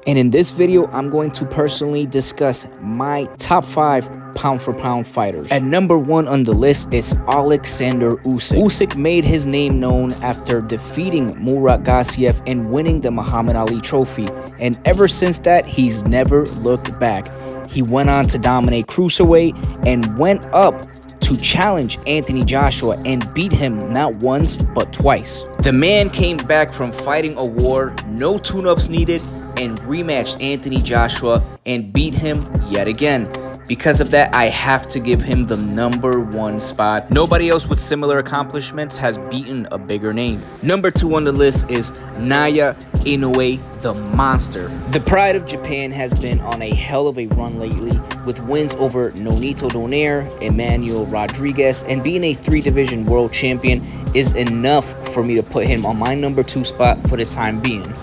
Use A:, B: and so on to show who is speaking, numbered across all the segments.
A: And in this video, I'm going to personally discuss my top 5 pound for pound fighters. At number 1 on the list is Alexander Usyk. Usyk made his name known after defeating Murat Gassiev and winning the Muhammad Ali trophy. And ever since that, he's never looked back. He went on to dominate cruiserweight and went up to challenge Anthony Joshua and beat him not once, but twice. The man came back from fighting a war, no tune-ups needed, and rematched Anthony Joshua and beat him yet again. Because of that, I have to give him the number 1 spot. Nobody else with similar accomplishments has beaten a bigger name. Number 2 on the list is Naoya Inoue, the monster. The pride of Japan has been on a hell of a run lately, with wins over Nonito Donaire, Emmanuel Rodriguez, and being a 3-division world champion is enough for me to put him on my number 2 spot for the time being.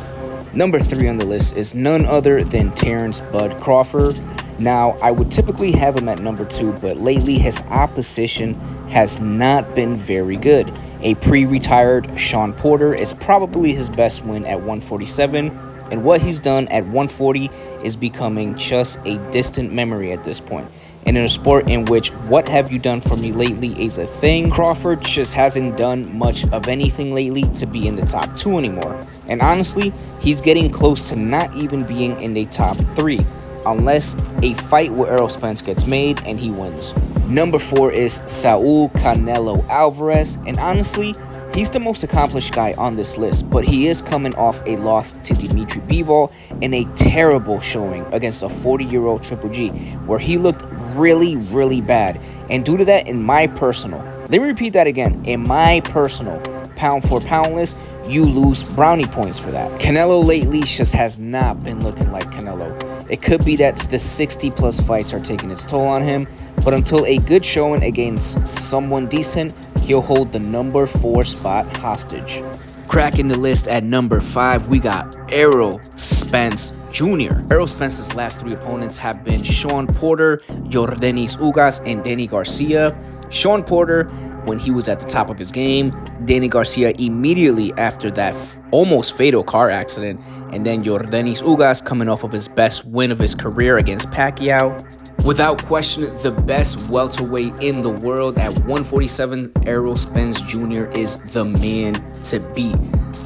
A: Number 3 on the list is none other than Terence "Bud" Crawford. Now, I would typically have him at number 2, but lately his opposition has not been very good. A pre-retired Shawn Porter is probably his best win at 147, and what he's done at 140 is becoming just a distant memory at this point. And in a sport in which what have you done for me lately is a thing, Crawford just hasn't done much of anything lately to be in the top 2 anymore. And honestly, he's getting close to not even being in the top 3. Unless a fight with Errol Spence gets made and he wins. Number 4 is Saul Canelo Alvarez, and honestly, he's the most accomplished guy on this list, but he is coming off a loss to Dimitri Bivol in a terrible showing against a 40-year-old Triple G, where he looked really bad. And due to that, in my personal, let me repeat that again, in my personal pound for pound list, you lose brownie points for that. Canelo lately just has not been looking like Canelo. It could be that the 60+ fights are taking its toll on him, but until a good showing against someone decent, he'll hold the number 4 spot hostage. Cracking the list at number 5, we got Errol Spence Jr. Errol Spence's last 3 opponents have been Shawn Porter, Yordenis Ugas, and Danny Garcia. Shawn Porter, when he was at the top of his game, Danny Garcia immediately after that almost fatal car accident, and then Yordenis Ugas coming off of his best win of his career against Pacquiao. Without question, the best welterweight in the world at 147, Errol Spence Jr. is the man to beat.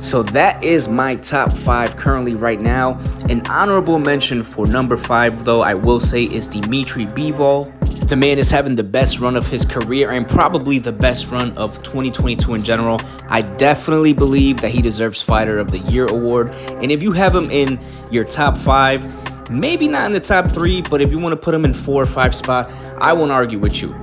A: So that is my top 5 currently right now. An honorable mention for number 5, though, I will say, is Dimitri Bivol. The man is having the best run of his career and probably the best run of 2022 in general. I definitely believe that he deserves Fighter of the Year award. And if you have him in your top 5, maybe not in the top 3, but if you want to put him in 4 or 5 spot, I won't argue with you.